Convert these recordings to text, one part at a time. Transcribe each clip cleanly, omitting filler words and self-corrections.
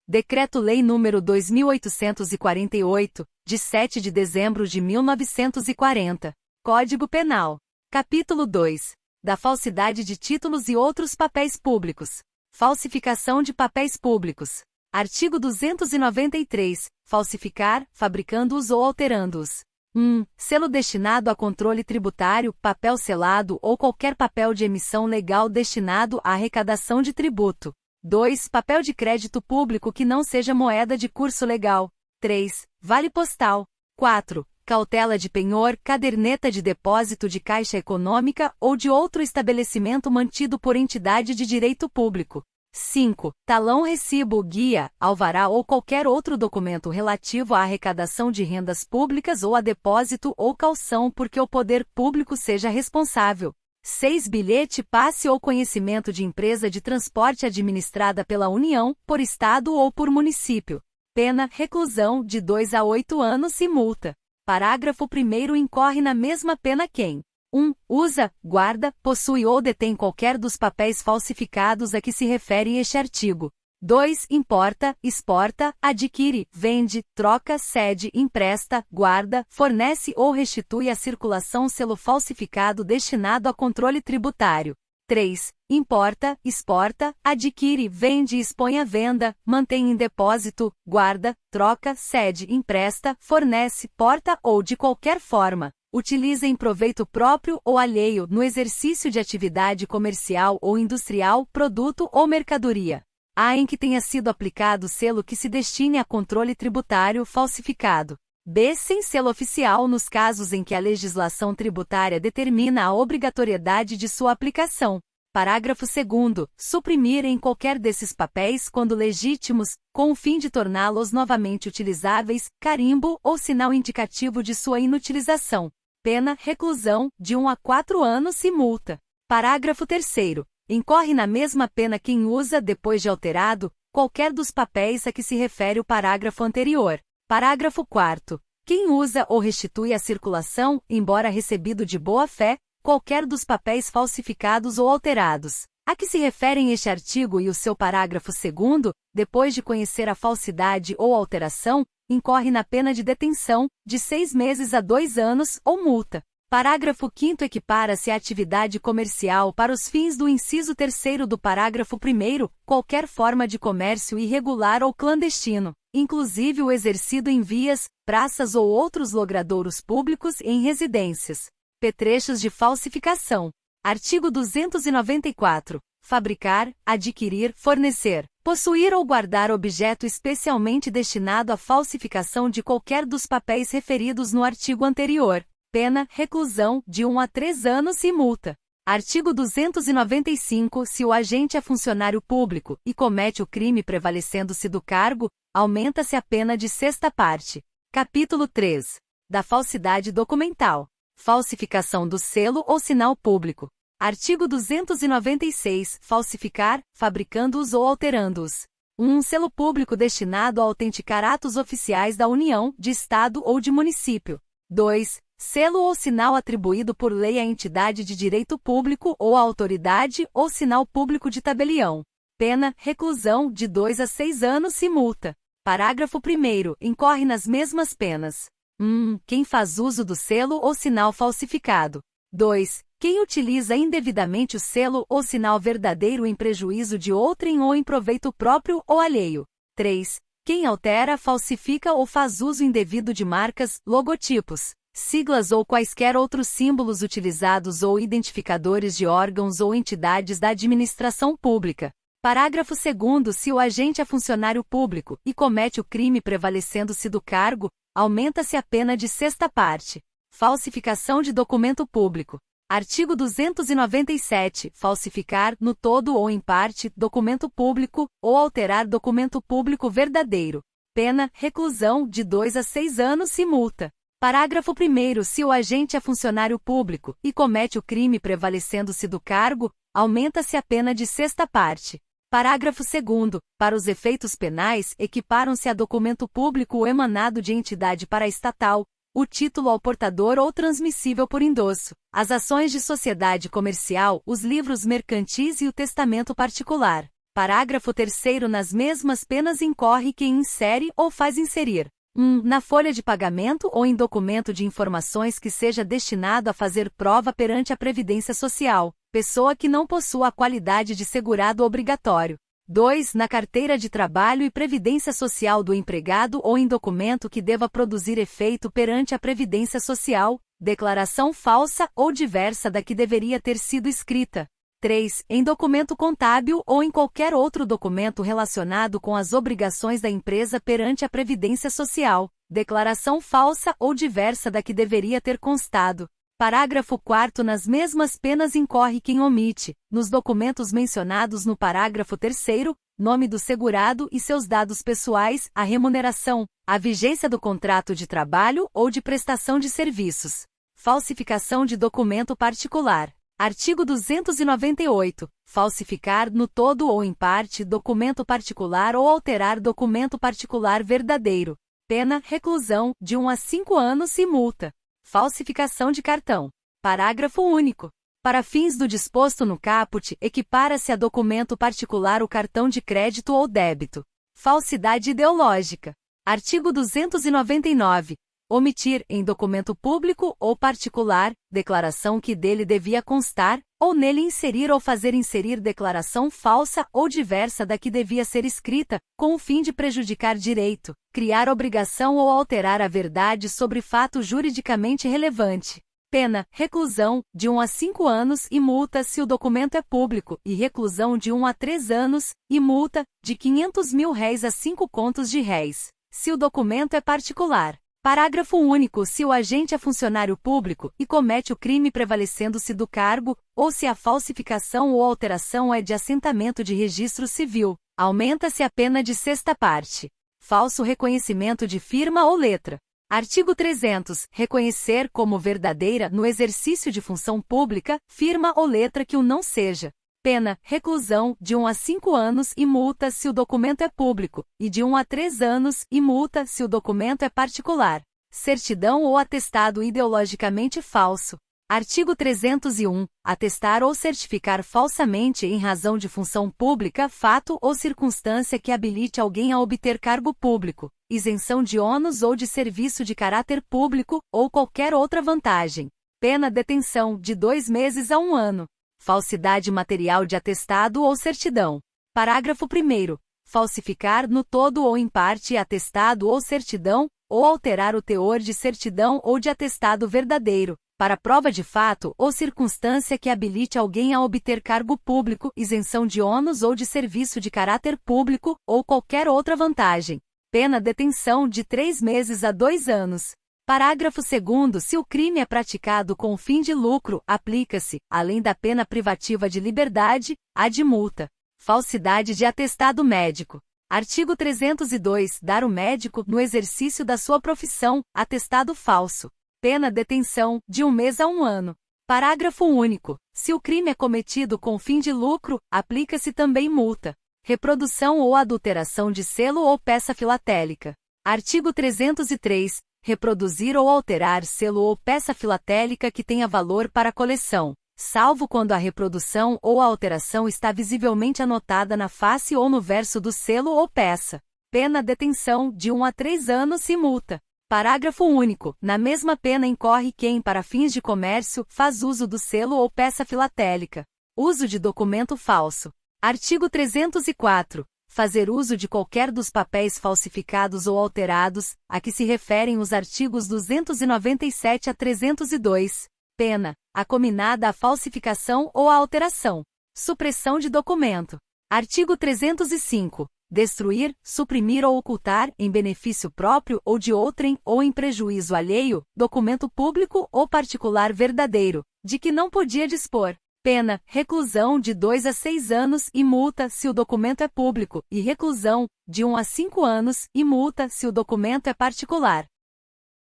Decreto-Lei nº 2848, de 7 de dezembro de 1940. Código Penal. Capítulo 2. Da falsidade de títulos e outros papéis públicos. Falsificação de papéis públicos. Artigo 293. Falsificar, fabricando-os ou alterando-os. 1. Selo destinado a controle tributário, papel selado ou qualquer papel de emissão legal destinado à arrecadação de tributo. 2. Papel de crédito público que não seja moeda de curso legal. 3. Vale postal. 4. Cautela de penhor, caderneta de depósito de caixa econômica ou de outro estabelecimento mantido por entidade de direito público. 5. Talão, recibo, guia, alvará ou qualquer outro documento relativo à arrecadação de rendas públicas ou a depósito ou caução por que o poder público seja responsável. 6. Bilhete, passe ou conhecimento de empresa de transporte administrada pela União, por Estado ou por município. Pena, reclusão, de 2 a 8 anos e multa. Parágrafo 1º. Incorre na mesma pena quem: 1. Usa, guarda, possui ou detém qualquer dos papéis falsificados a que se refere este artigo. 2. Importa, exporta, adquire, vende, troca, cede, empresta, guarda, fornece ou restitui à circulação selo falsificado destinado a controle tributário. 3. Importa, exporta, adquire, vende e expõe à venda, mantém em depósito, guarda, troca, cede, empresta, fornece, porta ou de qualquer forma utiliza em proveito próprio ou alheio no exercício de atividade comercial ou industrial, produto ou mercadoria. A. Em que tenha sido aplicado selo que se destine a controle tributário falsificado. B. Sem selo oficial nos casos em que a legislação tributária determina a obrigatoriedade de sua aplicação. Parágrafo 2º. Suprimir em qualquer desses papéis quando legítimos, com o fim de torná-los novamente utilizáveis, carimbo ou sinal indicativo de sua inutilização. Pena, reclusão, de 1 a 4 anos e multa. Parágrafo 3º. Incorre na mesma pena quem usa, depois de alterado, qualquer dos papéis a que se refere o parágrafo anterior. Parágrafo 4º. Quem usa ou restitui à circulação, embora recebido de boa-fé, qualquer dos papéis falsificados ou alterados, a que se referem este artigo e o seu parágrafo 2º, depois de conhecer a falsidade ou alteração, incorre na pena de detenção, de 6 meses a 2 anos, ou multa. Parágrafo 5º. Equipara-se a atividade comercial para os fins do inciso 3º do parágrafo 1º, qualquer forma de comércio irregular ou clandestino, inclusive o exercido em vias, praças ou outros logradouros públicos e em residências. Petrechos de falsificação. Artigo 294. Fabricar, adquirir, fornecer, possuir ou guardar objeto especialmente destinado à falsificação de qualquer dos papéis referidos no artigo anterior. Pena, reclusão, de 1 a 3 anos e multa. Artigo 295. Se o agente é funcionário público e comete o crime prevalecendo-se do cargo, aumenta-se a pena de sexta parte. Capítulo 3. Da falsidade documental. Falsificação do selo ou sinal público. Artigo 296. Falsificar, fabricando-os ou alterando-os. 1. Selo público destinado a autenticar atos oficiais da União, de Estado ou de município. 2. Selo ou sinal atribuído por lei à entidade de direito público ou à autoridade ou sinal público de tabelião. Pena, reclusão, de 2 a 6 anos e multa. Parágrafo 1º. Incorre nas mesmas penas: 1. Quem faz uso do selo ou sinal falsificado. 2. Quem utiliza indevidamente o selo ou sinal verdadeiro em prejuízo de outrem ou em proveito próprio ou alheio. 3. Quem altera, falsifica ou faz uso indevido de marcas, logotipos, siglas ou quaisquer outros símbolos utilizados ou identificadores de órgãos ou entidades da administração pública. Parágrafo 2º. Se o agente é funcionário público e comete o crime prevalecendo-se do cargo, aumenta-se a pena de sexta parte. Falsificação de documento público. Artigo 297. Falsificar, no todo ou em parte, documento público, ou alterar documento público verdadeiro. Pena, reclusão, de 2 a 6 anos e multa. Parágrafo 1º. Se o agente é funcionário público e comete o crime prevalecendo-se do cargo, aumenta-se a pena de sexta parte. Parágrafo 2º. Para os efeitos penais, equiparam-se a documento público ou emanado de entidade paraestatal, o título ao portador ou transmissível por endosso, as ações de sociedade comercial, os livros mercantis e o testamento particular. Parágrafo 3º. Nas mesmas penas incorre quem insere ou faz inserir 1. Na folha de pagamento ou em documento de informações que seja destinado a fazer prova perante a Previdência Social, pessoa que não possua a qualidade de segurado obrigatório. 2. Na carteira de trabalho e previdência social do empregado ou em documento que deva produzir efeito perante a Previdência Social, declaração falsa ou diversa da que deveria ter sido escrita. 3. Em documento contábil ou em qualquer outro documento relacionado com as obrigações da empresa perante a Previdência Social, declaração falsa ou diversa da que deveria ter constado. Parágrafo 4º. Nas mesmas penas incorre quem omite, nos documentos mencionados no parágrafo 3º, nome do segurado e seus dados pessoais, a remuneração, a vigência do contrato de trabalho ou de prestação de serviços. Falsificação de documento particular. Artigo 298. Falsificar no todo ou em parte documento particular ou alterar documento particular verdadeiro. Pena, reclusão, de 1 a 5 anos e multa. Falsificação de cartão. Parágrafo único. Para fins do disposto no caput, equipara-se a documento particular o cartão de crédito ou débito. Falsidade ideológica. Artigo 299. Omitir, em documento público ou particular, declaração que dele devia constar, ou nele inserir ou fazer inserir declaração falsa ou diversa da que devia ser escrita, com o fim de prejudicar direito, criar obrigação ou alterar a verdade sobre fato juridicamente relevante. Pena, reclusão, de 1 a 5 anos e multa se o documento é público, e reclusão de 1 a 3 anos, e multa, de R$ 500.000 a 5 contos de réis, se o documento é particular. Parágrafo único. Se o agente é funcionário público e comete o crime prevalecendo-se do cargo, ou se a falsificação ou alteração é de assentamento de registro civil, aumenta-se a pena de sexta parte. Falso reconhecimento de firma ou letra. Artigo 300. Reconhecer como verdadeira, no exercício de função pública, firma ou letra que o não seja. Pena, reclusão, de 1 a 5 anos e multa se o documento é público, e de 1 a 3 anos e multa se o documento é particular. Certidão ou atestado ideologicamente falso. Artigo 301. Atestar ou certificar falsamente em razão de função pública fato ou circunstância que habilite alguém a obter cargo público, isenção de ônus ou de serviço de caráter público, ou qualquer outra vantagem. Pena detenção, de 2 meses a 1 ano. Falsidade material de atestado ou certidão. Parágrafo 1º. Falsificar no todo ou em parte atestado ou certidão, ou alterar o teor de certidão ou de atestado verdadeiro, para prova de fato ou circunstância que habilite alguém a obter cargo público, isenção de ônus ou de serviço de caráter público, ou qualquer outra vantagem. Pena detenção de 3 meses a 2 anos. Parágrafo 2º. Se o crime é praticado com o fim de lucro, aplica-se, além da pena privativa de liberdade, a de multa. Falsidade de atestado médico. Artigo 302. Dar ao médico, no exercício da sua profissão, atestado falso. Pena detenção, de 1 mês a 1 ano. Parágrafo único. Se o crime é cometido com fim de lucro, aplica-se também multa. Reprodução ou adulteração de selo ou peça filatélica. Artigo 303. Reproduzir ou alterar selo ou peça filatélica que tenha valor para a coleção, salvo quando a reprodução ou a alteração está visivelmente anotada na face ou no verso do selo ou peça. Pena detenção, de 1 a 3 anos e multa. Parágrafo único. Na mesma pena incorre quem, para fins de comércio, faz uso do selo ou peça filatélica. Uso de documento falso. Artigo 304. Fazer uso de qualquer dos papéis falsificados ou alterados, a que se referem os artigos 297 a 302. Pena, acominada a falsificação ou a alteração. Supressão de documento. Artigo 305. Destruir, suprimir ou ocultar, em benefício próprio ou de outrem, ou em prejuízo alheio, documento público ou particular verdadeiro, de que não podia dispor. Pena, reclusão de 2 a 6 anos e multa se o documento é público, e reclusão, de 1 a 5 anos e multa se o documento é particular.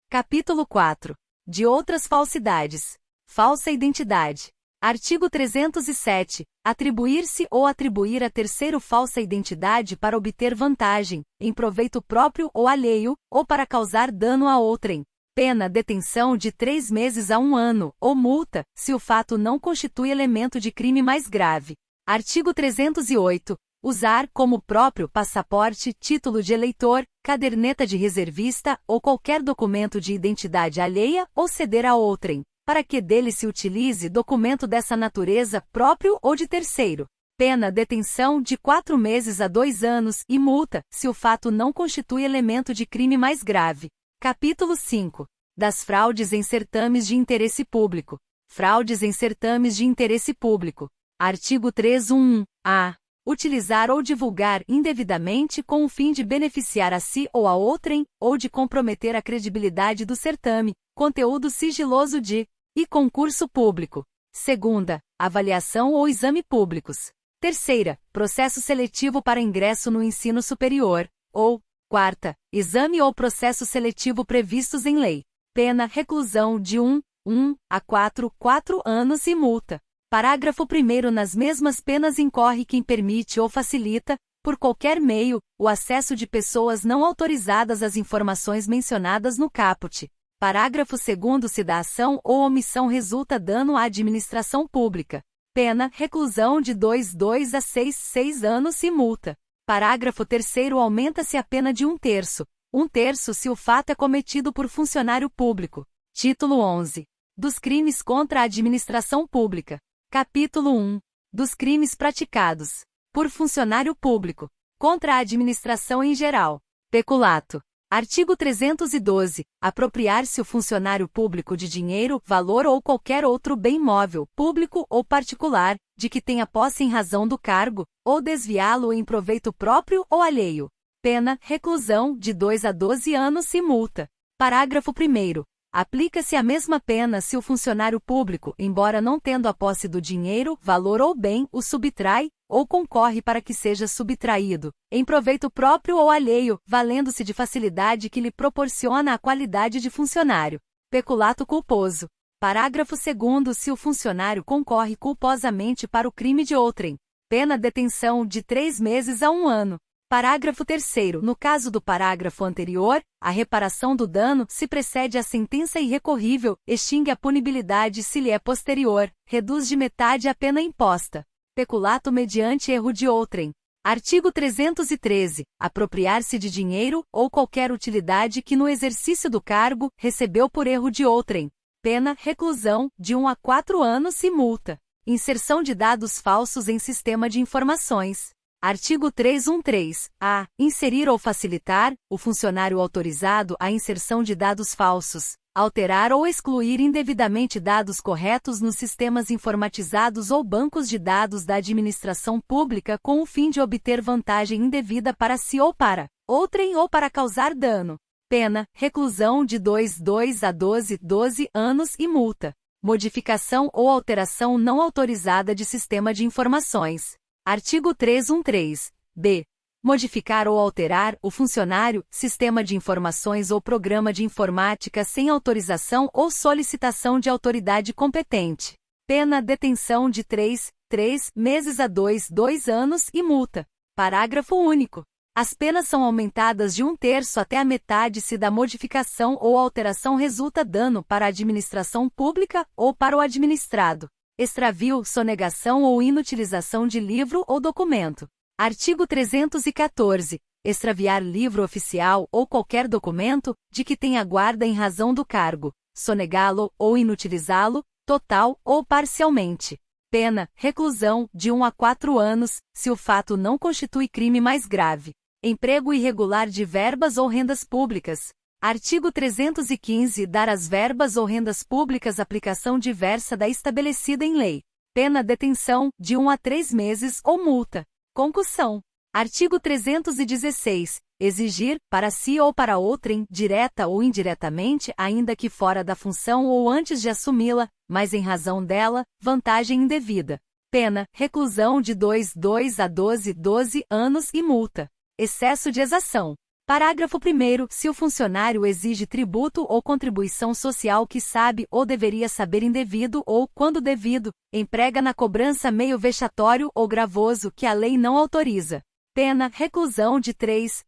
Capítulo 4. De outras falsidades. Falsa identidade. Artigo 307. Atribuir-se ou atribuir a terceiro falsa identidade para obter vantagem, em proveito próprio ou alheio, ou para causar dano a outrem. Pena detenção de 3 meses a 1 ano, ou multa, se o fato não constitui elemento de crime mais grave. Artigo 308. Usar como próprio passaporte, título de eleitor, caderneta de reservista ou qualquer documento de identidade alheia ou ceder a outrem, para que dele se utilize documento dessa natureza próprio ou de terceiro. Pena detenção de 4 meses a 2 anos e multa, se o fato não constitui elemento de crime mais grave. Capítulo 5. Das fraudes em certames de interesse público. Fraudes em certames de interesse público. Artigo 311-A. Utilizar ou divulgar indevidamente com o fim de beneficiar a si ou a outrem, ou de comprometer a credibilidade do certame, conteúdo sigiloso de e concurso público. Segunda, avaliação ou exame públicos. Terceira, processo seletivo para ingresso no ensino superior. Ou, quarta, exame ou processo seletivo previstos em lei. Pena reclusão de 1 a 4 anos e multa. Parágrafo 1º. Nas mesmas penas incorre quem permite ou facilita, por qualquer meio, o acesso de pessoas não autorizadas às informações mencionadas no caput. Parágrafo 2º. Se da ação ou omissão resulta dano à administração pública. Pena reclusão de 2 a 6 anos e multa. Parágrafo 3º. Aumenta-se a pena de 1/3. 1/3 se o fato é cometido por funcionário público. Título 11. Dos crimes contra a administração pública. Capítulo 1. Dos crimes praticados por funcionário público contra a administração em geral. Peculato. Artigo 312. Apropriar-se o funcionário público de dinheiro, valor ou qualquer outro bem móvel, público ou particular, de que tenha posse em razão do cargo, ou desviá-lo em proveito próprio ou alheio. Pena, reclusão, de 2 a 12 anos e multa. Parágrafo 1º. Aplica-se a mesma pena se o funcionário público, embora não tendo a posse do dinheiro, valor ou bem, o subtrai, ou concorre para que seja subtraído, em proveito próprio ou alheio, valendo-se de facilidade que lhe proporciona a qualidade de funcionário. Peculato culposo. Parágrafo 2º. Se o funcionário concorre culposamente para o crime de outrem, pena detenção de 3 meses a 1 ano. Parágrafo 3º. No caso do parágrafo anterior, a reparação do dano se precede a sentença irrecorrível, extingue a punibilidade se lhe é posterior, reduz de metade a pena imposta. Peculato mediante erro de outrem. Artigo 313. Apropriar-se de dinheiro ou qualquer utilidade que no exercício do cargo recebeu por erro de outrem. Pena reclusão de 1 a 4 anos e multa. Inserção de dados falsos em sistema de informações. Artigo 313-A. Inserir ou facilitar, o funcionário autorizado a inserção de dados falsos, alterar ou excluir indevidamente dados corretos nos sistemas informatizados ou bancos de dados da administração pública com o fim de obter vantagem indevida para si ou para outrem ou para causar dano. Pena, reclusão de 2 a 12 anos e multa. Modificação ou alteração não autorizada de sistema de informações. Artigo 313-B. Modificar ou alterar o funcionário, sistema de informações ou programa de informática sem autorização ou solicitação de autoridade competente. Pena detenção de 3 meses a 2 anos e multa. Parágrafo único. As penas são aumentadas de 1/3 até a metade se da modificação ou alteração resulta dano para a administração pública ou para o administrado. Extravio, sonegação ou inutilização de livro ou documento. Artigo 314. Extraviar livro oficial ou qualquer documento, de que tenha guarda em razão do cargo, sonegá-lo ou inutilizá-lo, total ou parcialmente. Pena, reclusão, de 1 a 4 anos, se o fato não constitui crime mais grave. Emprego irregular de verbas ou rendas públicas. Artigo 315. Dar às verbas ou rendas públicas aplicação diversa da estabelecida em lei. Pena detenção, de 1 a 3 meses ou multa. Concussão. Artigo 316. Exigir, para si ou para outrem, direta ou indiretamente, ainda que fora da função ou antes de assumi-la, mas em razão dela, vantagem indevida. Pena, reclusão de 2 a 12 anos e multa. Excesso de exação. Parágrafo 1º. Se o funcionário exige tributo ou contribuição social que sabe ou deveria saber indevido ou, quando devido, emprega na cobrança meio vexatório ou gravoso que a lei não autoriza. Pena, reclusão de 3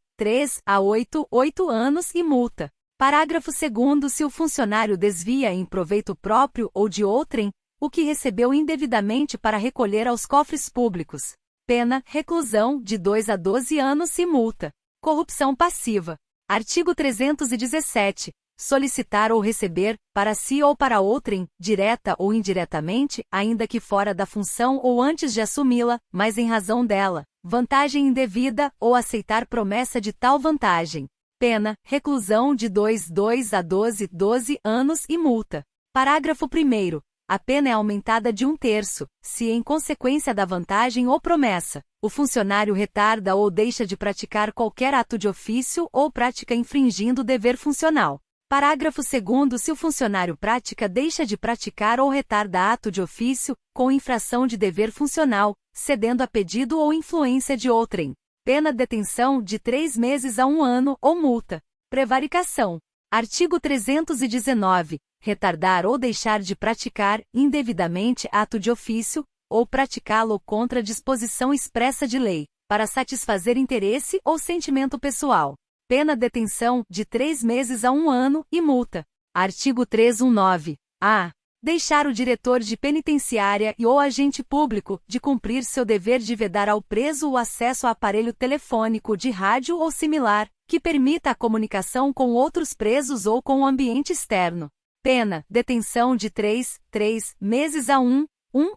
a 8 anos e multa. Parágrafo 2º. Se o funcionário desvia em proveito próprio ou de outrem, o que recebeu indevidamente para recolher aos cofres públicos. Pena, reclusão, de 2 a 12 anos e multa. Corrupção passiva. Artigo 317. Solicitar ou receber, para si ou para outrem, direta ou indiretamente, ainda que fora da função ou antes de assumi-la, mas em razão dela, vantagem indevida, ou aceitar promessa de tal vantagem. Pena, reclusão de 2 a 12 anos e multa. Parágrafo 1º. A pena é aumentada de 1/3, se em consequência da vantagem ou promessa, o funcionário retarda ou deixa de praticar qualquer ato de ofício ou prática infringindo o dever funcional. Parágrafo 2º. Se o funcionário deixa de praticar ou retarda ato de ofício, com infração de dever funcional, cedendo a pedido ou influência de outrem, pena detenção de 3 meses a 1 ano ou multa. Prevaricação. Artigo 319. Retardar ou deixar de praticar, indevidamente, ato de ofício, ou praticá-lo contra disposição expressa de lei, para satisfazer interesse ou sentimento pessoal. Pena detenção de 3 meses a 1 ano e multa. Artigo 319. A. Deixar o diretor de penitenciária e ou agente público de cumprir seu dever de vedar ao preso o acesso a aparelho telefônico de rádio ou similar, que permita a comunicação com outros presos ou com o ambiente externo. Pena, detenção de 3 meses a 1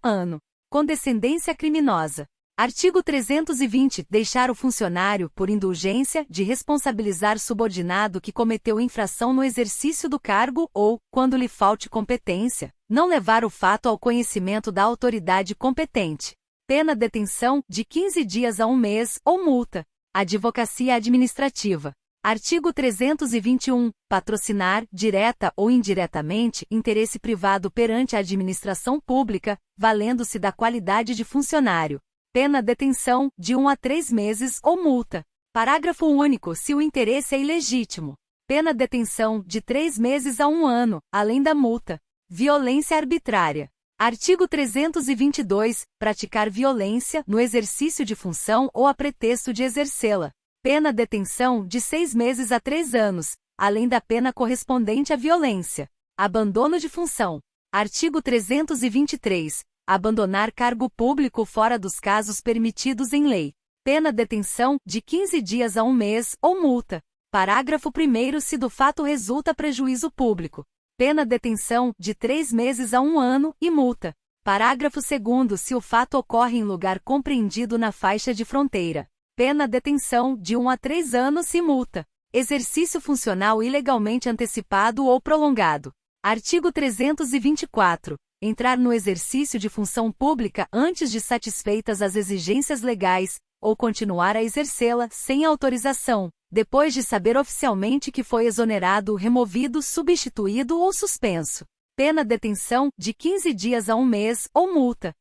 ano. Condescendência criminosa. Artigo 320. Deixar o funcionário, por indulgência, de responsabilizar subordinado que cometeu infração no exercício do cargo ou, quando lhe falte competência, não levar o fato ao conhecimento da autoridade competente. Pena detenção de 15 dias a 1 mês ou multa. Advocacia administrativa. Artigo 321. Patrocinar, direta ou indiretamente, interesse privado perante a administração pública, valendo-se da qualidade de funcionário. Pena detenção, de 1 a 3 meses ou multa. Parágrafo único. Se o interesse é ilegítimo. Pena detenção, de 3 meses a 1 ano, além da multa. Violência arbitrária. Artigo 322. Praticar violência, no exercício de função ou a pretexto de exercê-la. Pena detenção, de 6 meses a 3 anos, além da pena correspondente à violência. Abandono de função. Artigo 323. Abandonar cargo público fora dos casos permitidos em lei. Pena detenção, de 15 dias a 1 mês, ou multa. Parágrafo 1º. Se do fato resulta prejuízo público. Pena detenção, de 3 meses a 1 ano, e multa. Parágrafo 2º. Se o fato ocorre em lugar compreendido na faixa de fronteira. Pena detenção, de 1 a 3 anos e multa. Exercício funcional ilegalmente antecipado ou prolongado. Artigo 324. Entrar no exercício de função pública antes de satisfeitas as exigências legais, ou continuar a exercê-la sem autorização, depois de saber oficialmente que foi exonerado, removido, substituído ou suspenso. Pena detenção, de 15 dias a 1 mês, ou multa.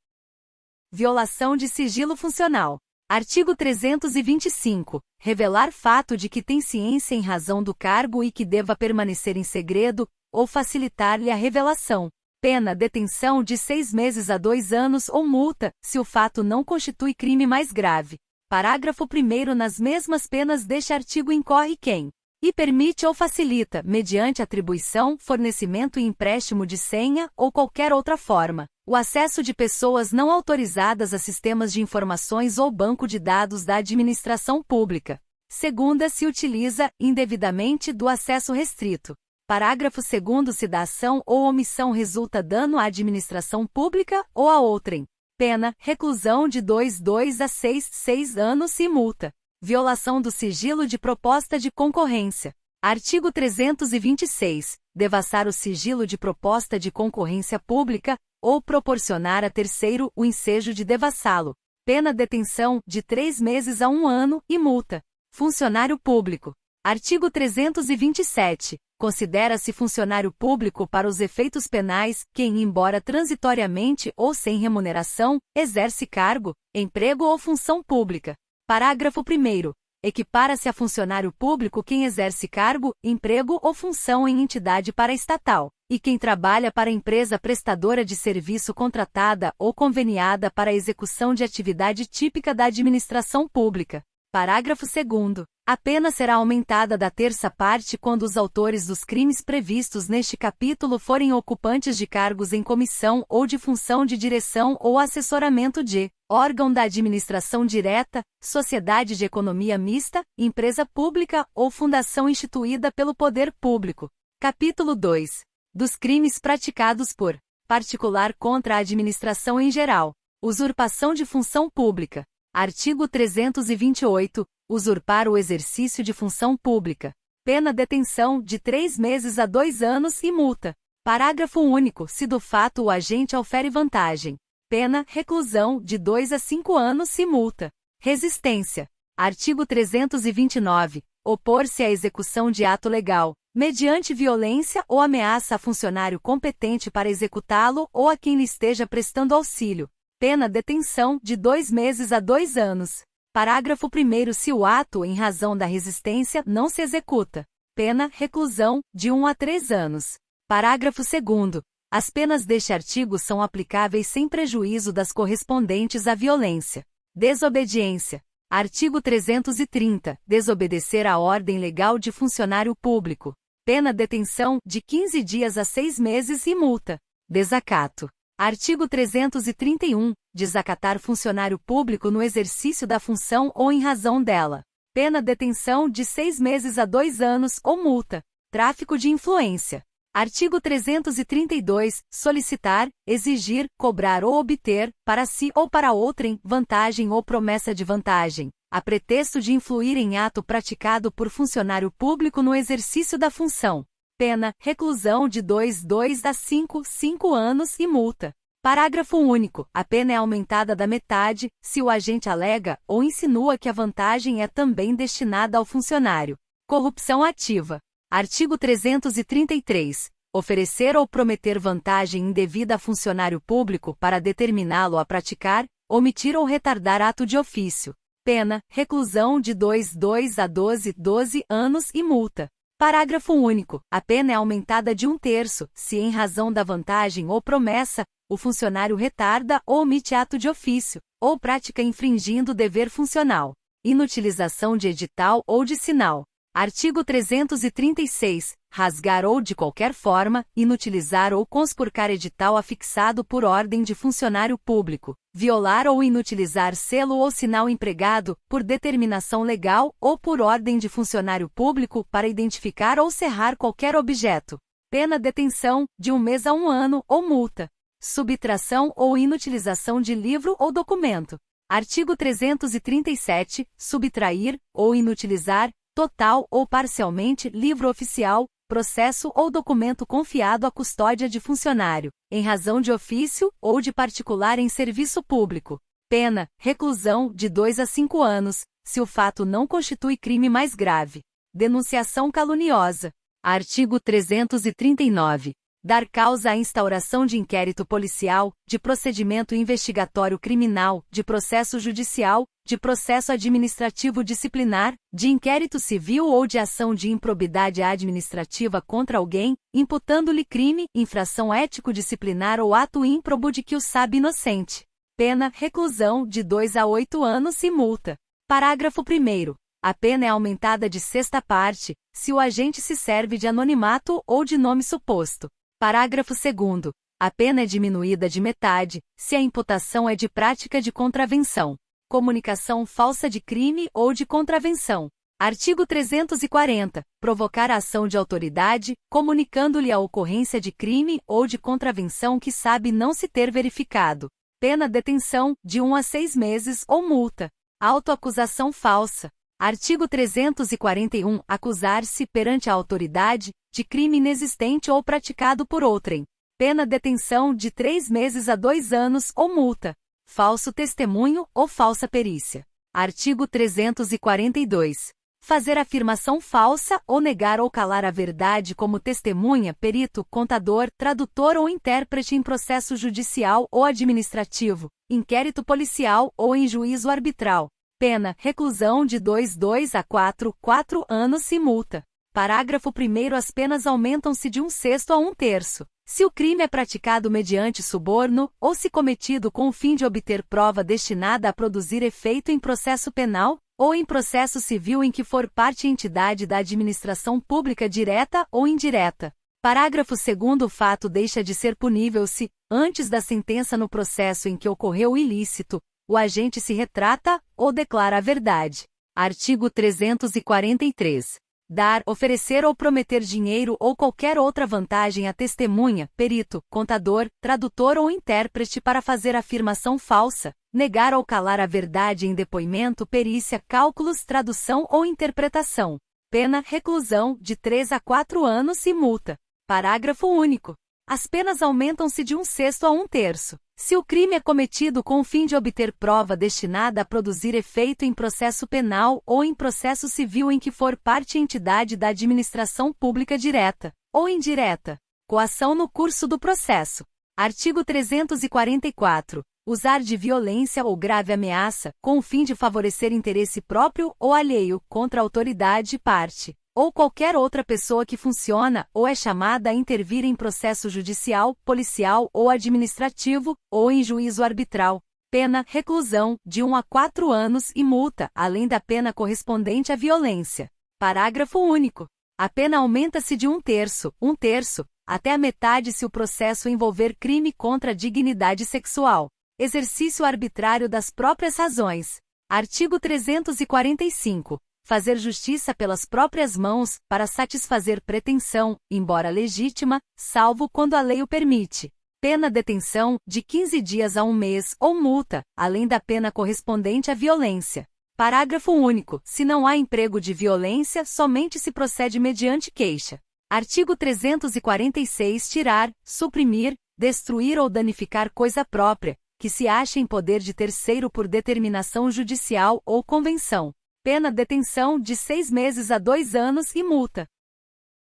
Violação de sigilo funcional. Artigo 325. Revelar fato de que tem ciência em razão do cargo e que deva permanecer em segredo, ou facilitar-lhe a revelação. Pena detenção de 6 meses a 2 anos ou multa, se o fato não constitui crime mais grave. Parágrafo 1º. Nas mesmas penas deste artigo incorre quem e permite ou facilita, mediante atribuição, fornecimento e empréstimo de senha ou qualquer outra forma, o acesso de pessoas não autorizadas a sistemas de informações ou banco de dados da administração pública. Segunda, se utiliza, indevidamente, do acesso restrito. Parágrafo 2º. Se da ação ou omissão resulta dano à administração pública ou a outrem. Pena, reclusão de 2 a 6 anos e multa. Violação do sigilo de proposta de concorrência. Artigo 326. Devassar o sigilo de proposta de concorrência pública, ou proporcionar a terceiro o ensejo de devassá-lo. Pena detenção, de 3 meses a 1 ano, e multa. Funcionário público. Artigo 327. Considera-se funcionário público para os efeitos penais quem, embora transitoriamente ou sem remuneração, exerce cargo, emprego ou função pública. Parágrafo 1º. Equipara-se a funcionário público quem exerce cargo, emprego ou função em entidade paraestatal, e quem trabalha para empresa prestadora de serviço contratada ou conveniada para a execução de atividade típica da administração pública. Parágrafo 2º. A pena será aumentada da terça parte quando os autores dos crimes previstos neste capítulo forem ocupantes de cargos em comissão ou de função de direção ou assessoramento de órgão da administração direta, sociedade de economia mista, empresa pública ou fundação instituída pelo poder público. Capítulo 2. Dos crimes praticados por particular contra a administração em geral. Usurpação de função pública. Artigo 328. Usurpar o exercício de função pública. Pena detenção de 3 meses a 2 anos e multa. Parágrafo único. Se do fato o agente aufere vantagem. Pena reclusão de 2 a 5 anos e multa. Resistência. Artigo 329. Opor-se à execução de ato legal, mediante violência ou ameaça a funcionário competente para executá-lo ou a quem lhe esteja prestando auxílio. Pena detenção de 2 meses a 2 anos. Parágrafo 1º. Se o ato, em razão da resistência, não se executa. Pena reclusão de 1 a 3 anos. Parágrafo 2º. As penas deste artigo são aplicáveis sem prejuízo das correspondentes à violência. Desobediência. Artigo 330. Desobedecer à ordem legal de funcionário público. Pena detenção de 15 dias a 6 meses e multa. Desacato. Artigo 331. Desacatar funcionário público no exercício da função ou em razão dela. Pena detenção de 6 meses a 2 anos ou multa. Tráfico de influência. Artigo 332. Solicitar, exigir, cobrar ou obter, para si ou para outrem, vantagem ou promessa de vantagem, a pretexto de influir em ato praticado por funcionário público no exercício da função. Pena, reclusão de 2 a 5 anos e multa. Parágrafo único. A pena é aumentada da metade, se o agente alega ou insinua que a vantagem é também destinada ao funcionário. Corrupção ativa. Artigo 333. Oferecer ou prometer vantagem indevida a funcionário público para determiná-lo a praticar, omitir ou retardar ato de ofício. Pena, reclusão de 2 a 12 anos e multa. Parágrafo único. A pena é aumentada de 1/3, se em razão da vantagem ou promessa, o funcionário retarda ou omite ato de ofício, ou prática infringindo dever funcional. Inutilização de edital ou de sinal. Artigo 336. Rasgar ou de qualquer forma, inutilizar ou conspurcar edital afixado por ordem de funcionário público. Violar ou inutilizar selo ou sinal empregado, por determinação legal ou por ordem de funcionário público para identificar ou cerrar qualquer objeto. Pena detenção, de 1 mês a 1 ano ou multa. Subtração ou inutilização de livro ou documento. Artigo 337. Subtrair, ou inutilizar, total ou parcialmente, livro oficial, processo ou documento confiado à custódia de funcionário, em razão de ofício ou de particular em serviço público. Pena, reclusão, de 2 a 5 anos, se o fato não constitui crime mais grave. Denunciação caluniosa. Artigo 339. Dar causa à instauração de inquérito policial, de procedimento investigatório criminal, de processo judicial, de processo administrativo disciplinar, de inquérito civil ou de ação de improbidade administrativa contra alguém, imputando-lhe crime, infração ético-disciplinar ou ato ímprobo de que o sabe inocente. Pena, reclusão, de 2 a 8 anos e multa. Parágrafo 1º. A pena é aumentada de 6ª parte, se o agente se serve de anonimato ou de nome suposto. Parágrafo 2º. A pena é diminuída de metade, se a imputação é de prática de contravenção, comunicação falsa de crime ou de contravenção. Artigo 340. Provocar a ação de autoridade, comunicando-lhe a ocorrência de crime ou de contravenção que sabe não se ter verificado. Pena detenção, de 1 a 6 meses ou multa. Autoacusação falsa. Artigo 341. Acusar-se, perante a autoridade, de crime inexistente ou praticado por outrem. Pena detenção de 3 meses a 2 anos ou multa. Falso testemunho ou falsa perícia. Artigo 342. Fazer afirmação falsa ou negar ou calar a verdade como testemunha, perito, contador, tradutor ou intérprete em processo judicial ou administrativo, inquérito policial ou em juízo arbitral. Pena, reclusão de 2 a 4 anos e multa. Parágrafo 1º. As penas aumentam-se de 1/6 a 1/3. Se o crime é praticado mediante suborno, ou se cometido com o fim de obter prova destinada a produzir efeito em processo penal, ou em processo civil em que for parte entidade da administração pública direta ou indireta. Parágrafo 2º. O fato deixa de ser punível se, antes da sentença no processo em que ocorreu o ilícito, o agente se retrata ou declara a verdade. Artigo 343. Dar, oferecer ou prometer dinheiro ou qualquer outra vantagem a testemunha, perito, contador, tradutor ou intérprete para fazer afirmação falsa, negar ou calar a verdade em depoimento, perícia, cálculos, tradução ou interpretação. Pena, reclusão, de 3 a 4 anos e multa. Parágrafo único. As penas aumentam-se de 1/6 a 1/3. Se o crime é cometido com o fim de obter prova destinada a produzir efeito em processo penal ou em processo civil em que for parte entidade da administração pública direta ou indireta. Coação no curso do processo. Artigo 344. Usar de violência ou grave ameaça, com o fim de favorecer interesse próprio ou alheio contra a autoridade parte, ou qualquer outra pessoa que funciona ou é chamada a intervir em processo judicial, policial ou administrativo, ou em juízo arbitral. Pena, reclusão, de 1 a 4 anos e multa, além da pena correspondente à violência. Parágrafo único. A pena aumenta-se de 1/3, até a metade se o processo envolver crime contra a dignidade sexual. Exercício arbitrário das próprias razões. Artigo 345. Fazer justiça pelas próprias mãos, para satisfazer pretensão, embora legítima, salvo quando a lei o permite. Pena detenção, de 15 dias a 1 mês, ou multa, além da pena correspondente à violência. Parágrafo único. Se não há emprego de violência, somente se procede mediante queixa. Artigo 346. Tirar, suprimir, destruir ou danificar coisa própria, que se ache em poder de terceiro por determinação judicial ou convenção. Pena detenção, de 6 meses a 2 anos e multa.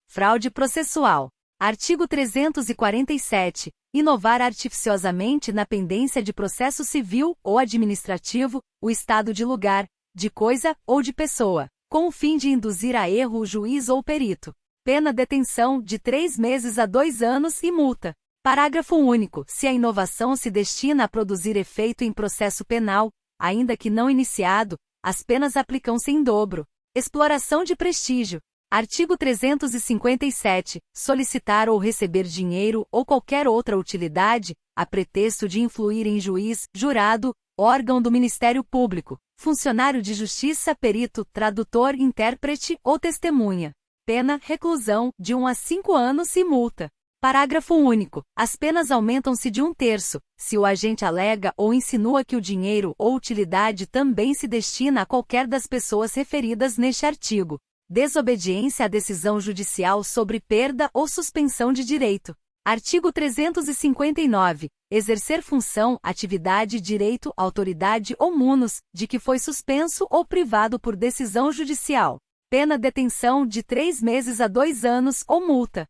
Fraude processual. Artigo 347. Inovar artificiosamente na pendência de processo civil ou administrativo, o estado de lugar, de coisa ou de pessoa, com o fim de induzir a erro o juiz ou perito. Pena detenção, de 3 meses a 2 anos e multa. Parágrafo único. Se a inovação se destina a produzir efeito em processo penal, ainda que não iniciado, as penas aplicam-se em dobro. Exploração de prestígio. Artigo 357. Solicitar ou receber dinheiro ou qualquer outra utilidade, a pretexto de influir em juiz, jurado, órgão do Ministério Público, funcionário de justiça, perito, tradutor, intérprete ou testemunha. Pena, reclusão, de 1 a 5 anos e multa. Parágrafo único. As penas aumentam-se de 1/3, se o agente alega ou insinua que o dinheiro ou utilidade também se destina a qualquer das pessoas referidas neste artigo. Desobediência à decisão judicial sobre perda ou suspensão de direito. Artigo 359. Exercer função, atividade, direito, autoridade ou munus, de que foi suspenso ou privado por decisão judicial. Pena detenção, de 3 meses a 2 anos ou multa.